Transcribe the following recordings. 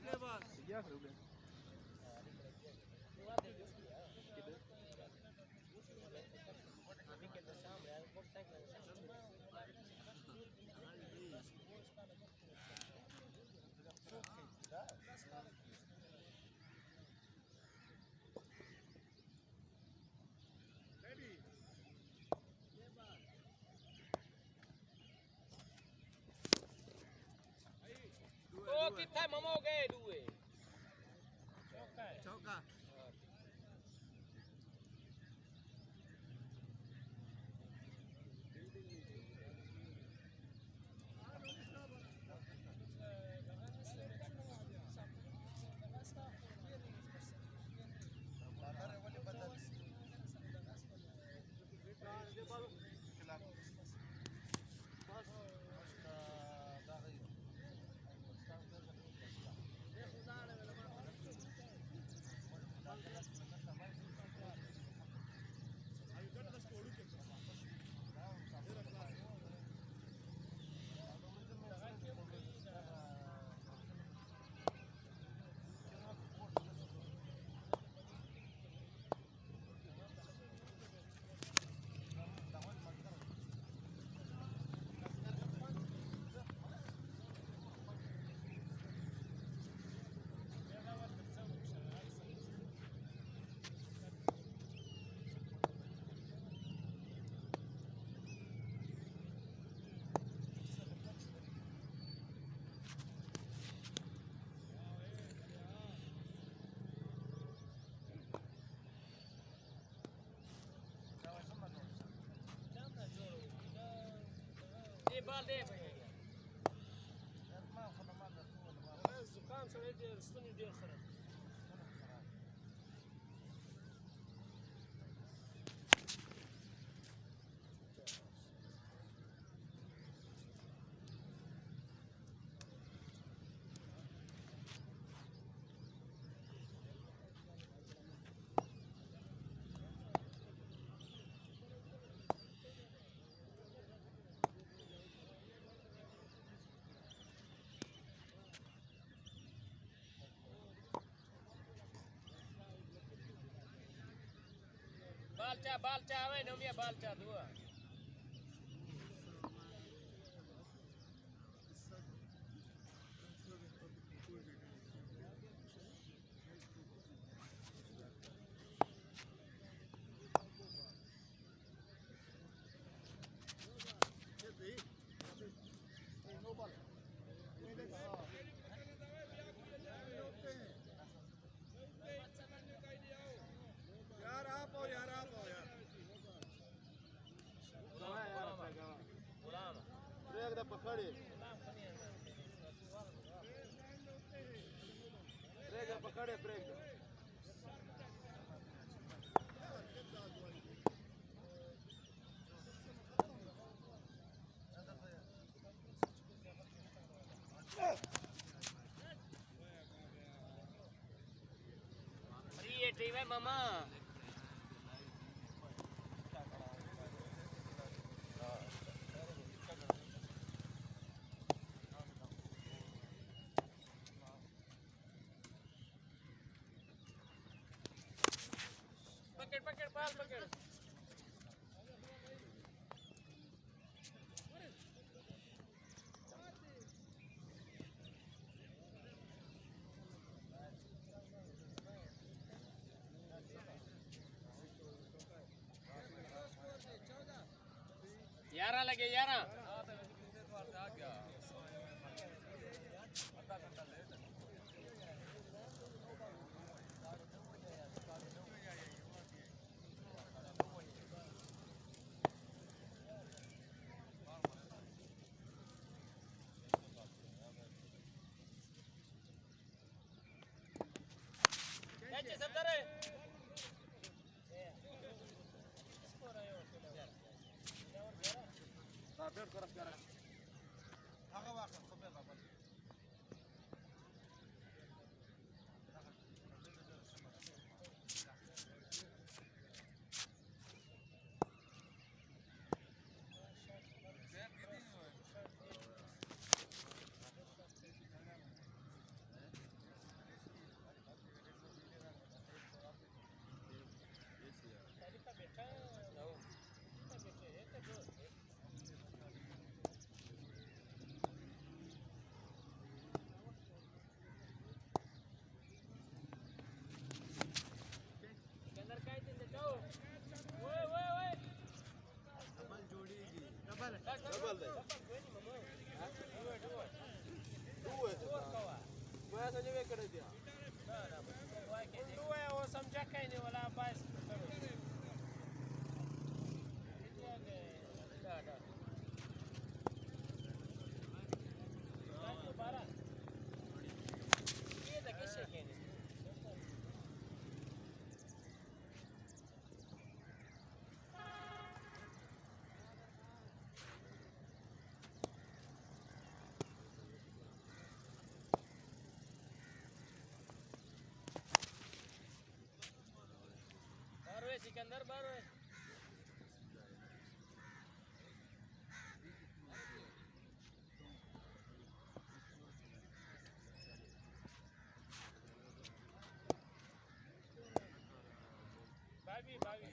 क्या करोगे Oh, kita mau ke dua. चौका Ini bal deh. Zukam sore dia stuni dia kharan. Balcha, away, no me balcha dua. Brake द पकड़ी brake द पकड़े brake द Free team है मामा. Pekir bal pekir. यारा लगे यारा. Ece sabdare. साबेर तरफ जा रहा है आगे वाक़ खबर खबर पास जो वेकडे द्या उलटू आहे वो समझा काही नाही मला पास सिकंदर बारो है बावी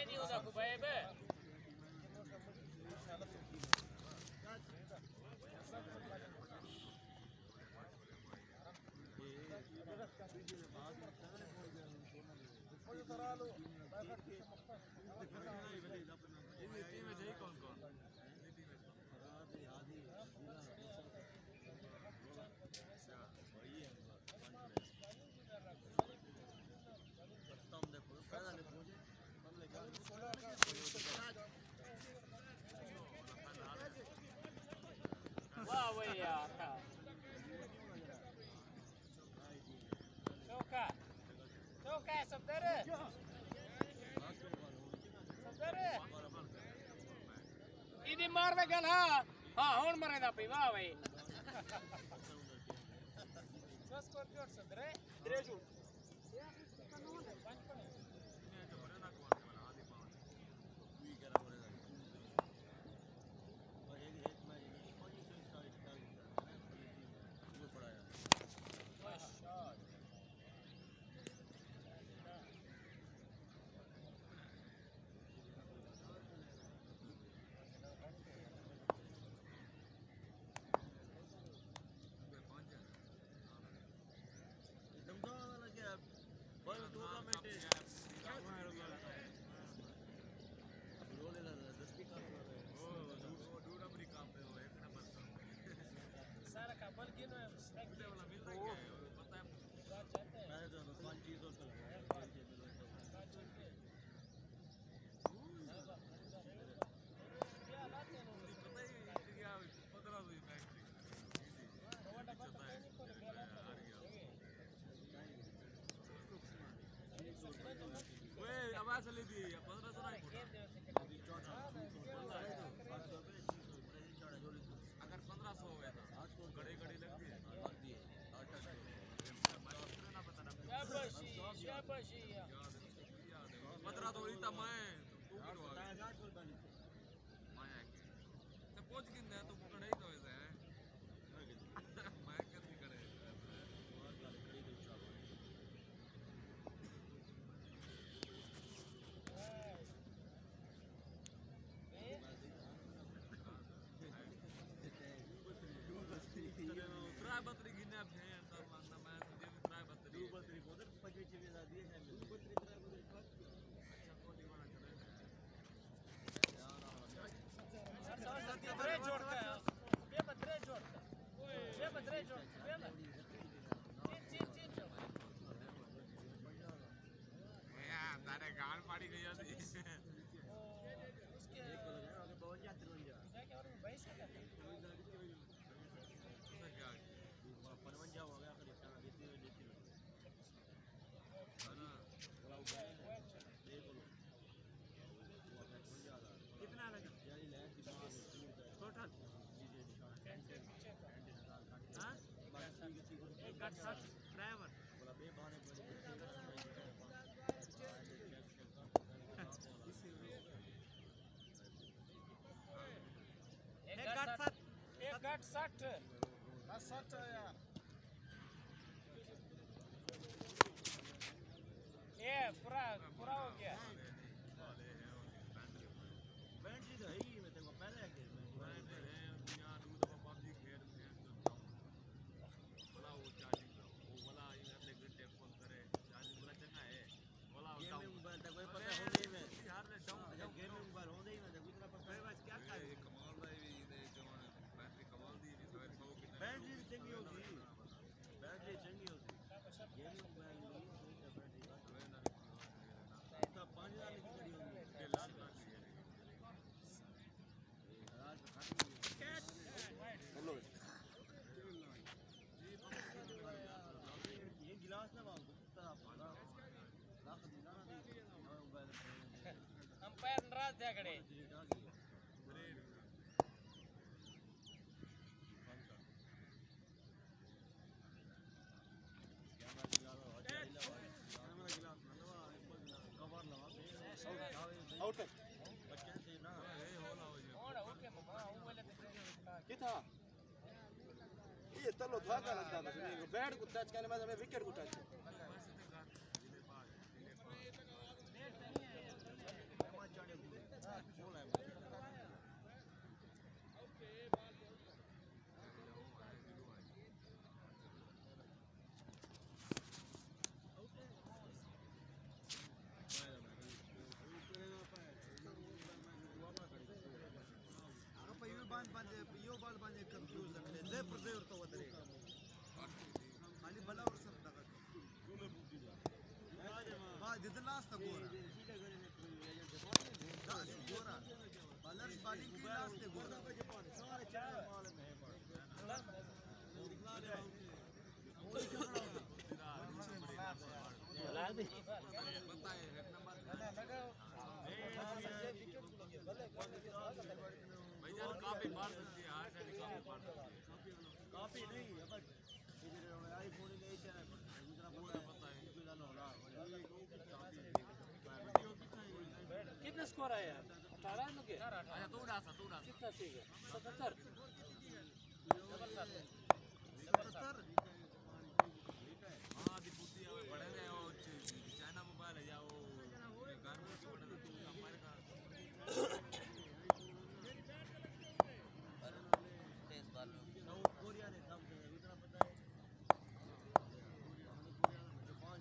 नहीं होता भाई बे वाह भाई यार चौका सफदर इदी मार में गल हाँ होन मरेदा पई वाह भाई स्कोर जोड़ सफदर त्रे जोड़ अगर 1500 हो गया था 800 घड़ी लग दिए 15 तो इतना मैं पहुंच गया तो पकड़ ही तो ऐसे है मैं कैसे करे बत्री गिने अब है अंतर मानना मैं मुझे भी ट्राई बत्री उधर पचवी चीजें दादी है बत्री ट्राई बत्री अच्छा को दीवाना चले यार बत्रे जोड़ता है ये बत्रे जोड़ता ये बत्रे जोड़ता ये चीन यार तारे गाल पाड़ी गई थी उसके एक को लगा आगे 52 53 क्या क्या और 22 का परवंजा हो गया फिर इसका देती है ना देख लो कितना लगा यार ये लैब टोटल हां एक कट साथ ड्राइवर बोला बे बहाने एक कट 60 सच है यार ये पूरा पूरा हो गया बैटरी तो है ही मैं तेरे को पहले है कि मैं बैटरी है दुनिया दूर तो पबजी खेल बोला वो चार्जिंग वो बोला ये अगले घंटे फोन करे चार्जिंग बोला चंगा है बोला गेमिंग मोबाइल तक कोई पता होने ही में यार ले जाऊं गेमिंग मोबाइल होने ही में तो दूसरा पता है बस क्या कर ये कमाल है ये जमाने बैटरी कमाल दी भी सवेरे 100 की बैटरी चंगी होती बैटरी चंगी होती गेमिंग मोबाइल नहीं सही है बैटरी तो 5000 की बड़ी होगी ये लाख की है आज तो खाती हेलो ये गिलास ना बाबू कुत्ता पाला लाख दिना ना दे मोबाइल अंपायर राज त्याकडे आउट कर किथा ये तलो धागा लगता है नहीं बैट को टच करने में हमें विकेट को टच यो बॉल बांधे कंफ्यूजन ले ले पर जोर तो वदरे खाली भला और सब लगा बाद दिद last Gora Gora bowlers bowling की लास्ट गोरा सारे चार बॉल में ला दे बताए एक नंबर भैया काफी मार सकती है हार से काफी मार सकती है काफी नहीं अब आईफोन ले चैनल दूसरा पता है कोई जानो होला कितना स्कोर है यार 18 लोग है अच्छा तू उड़ा कितना ठीक है 77 हां दी पुती है बड़े ने वो चाइना मोबाइल है या वो गार्मेंट के बड़े तू हमारे का साउथ कोरिया ने काम किया इतना पता है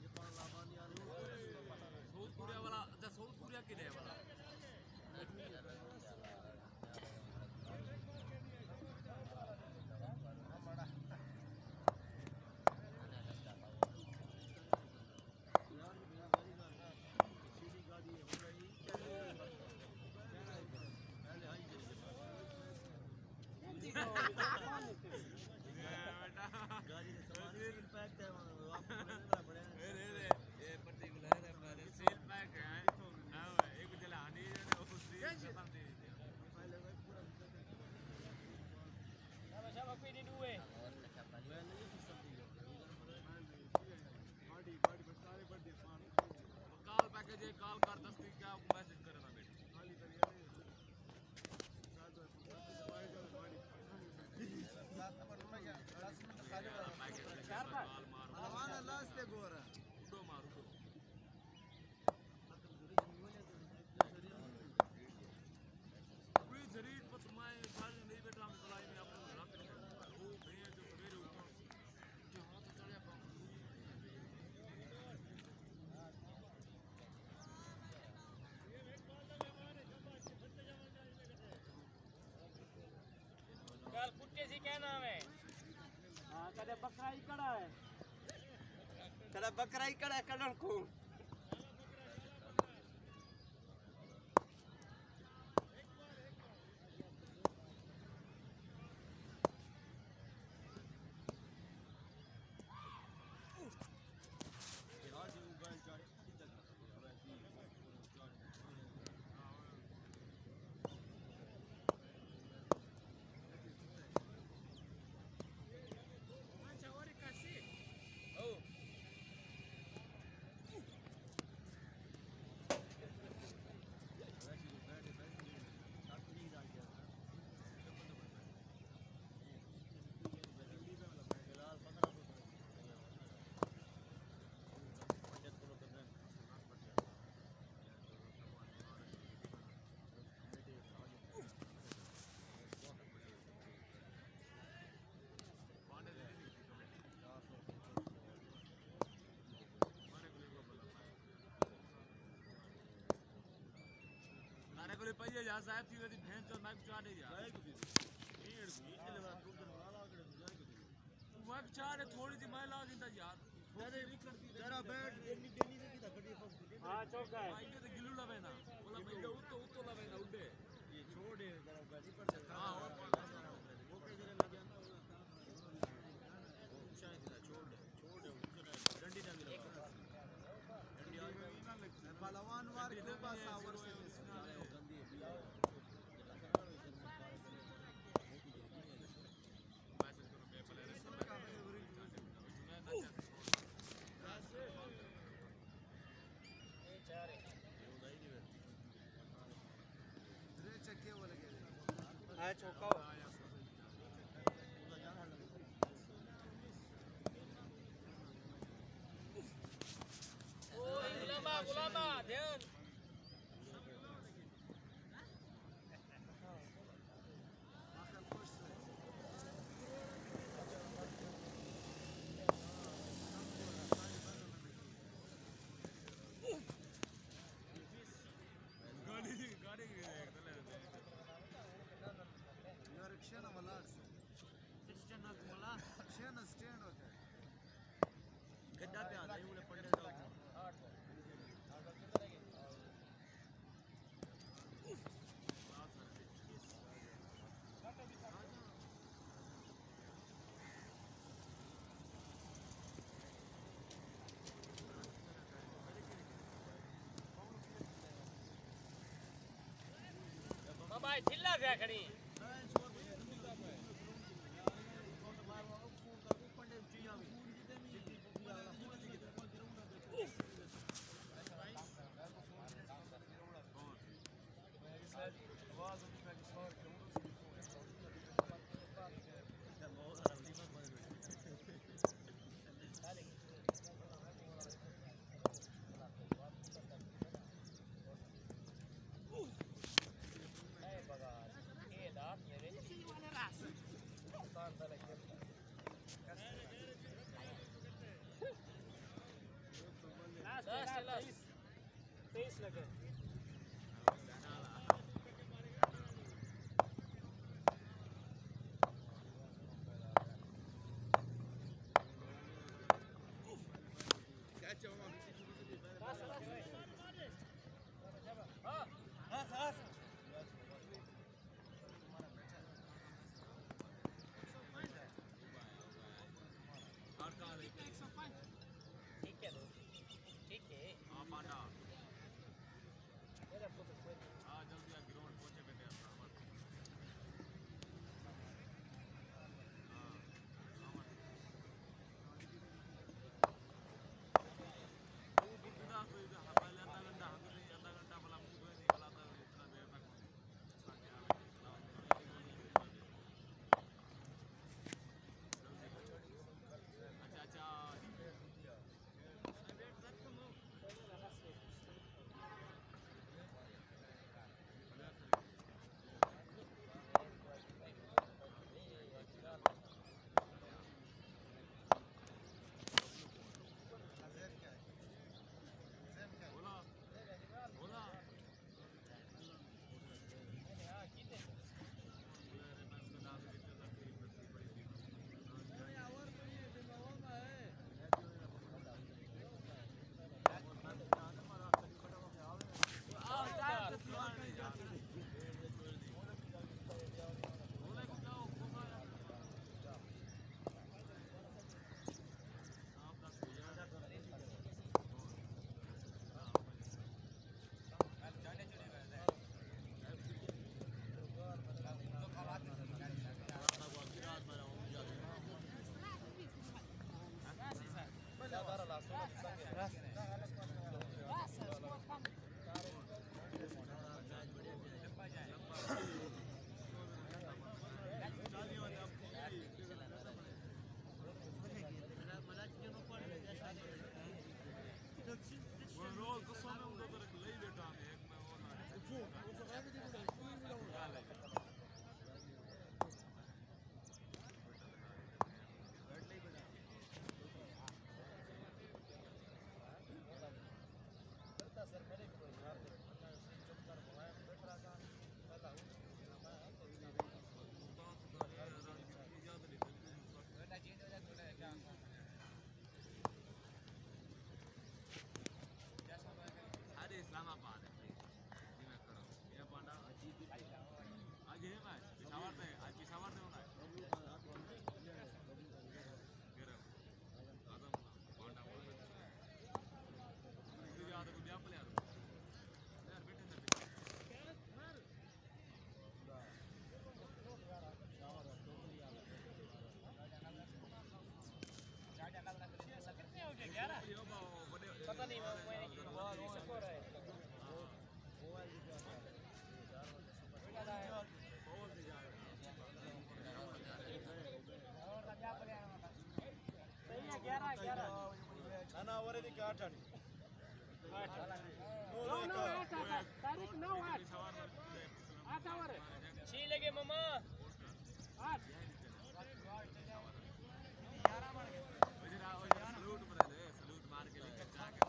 जापान लाभानी आ रही साउथ कोरिया वाला अच्छा साउथ कोरिया के है वाला गाड़ी से सामान सील पैक है आपको बड़े ये पर्टिकुलर है पर सील पैक है ना एक जला आनी है ना वो सील खत्म दे दी पहले भाई पूरा sama ko ini dua मैं नहीं कुछ सब दी गाड़ी बस सारे बढ़ दे कॉल पैकेज है कॉल कर 10 दिन क्या मैसेज करना बेटा खाली करिए कल कुत्ते से क्या नाम है हाँ कदे बकरा ही कड़ा है कड़ा बकरा ही कड़ा कड़न को oh पहिए जा साहब थी वदी भैंस और माइक चाड़े जा माइक चाड़े थोड़ी सी महिला जिंदा यार जरा बैठ देनी देनी से किधर खड़ी है हाँ चौका है माइक तो गिल्लू लवे ना बोला मैं उतो लवे ना उड़े ये छोड़ दे जरा गाड़ी पर से हां और वो कैसे लग गया ना शायद छोड़ दे डंडी डाल दे डंडी आ पहलवान वार के पास आवर से गंदी है हाँ चौका ओए गुलामा ध्यान गाड़ी क्षण वाला स्टैंड वाला स्टैंड होता है गड्ढा पे आता है उन्हें पड़ने दो बाबा चिल्ला गया खड़ी नंबर आहे की 8 आणि 8 तारीख 9 8 8 आवर 6 लगे मामा 8 सलूट मार के लेकर जाके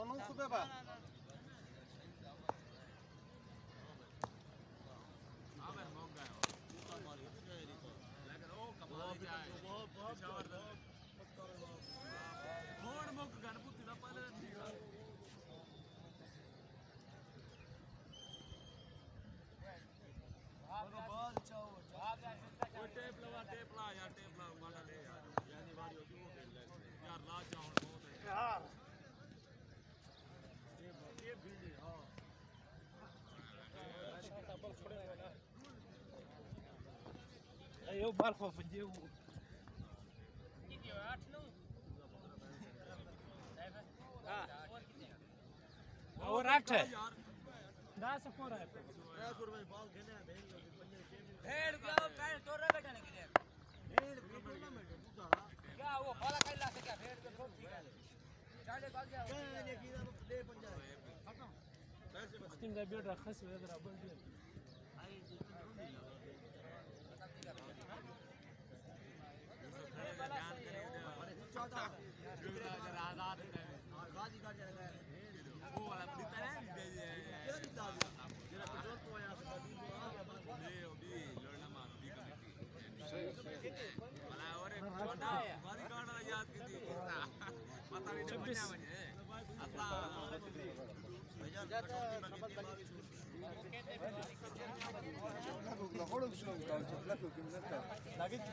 Non sapeva. Eu barco a fazer o किती 8 9 और 8 है 10 कोर है भेड़ क्या पैर तोड़ रहा बेटा ने किधर भेड़ क्या वो बाला खाइला से क्या भेड़ के छोड़ ठीक है चाले भाग गया ने किधर ले पंजा खत्म स्टिंग का बेटा खस में इधर बन गया आई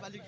Balik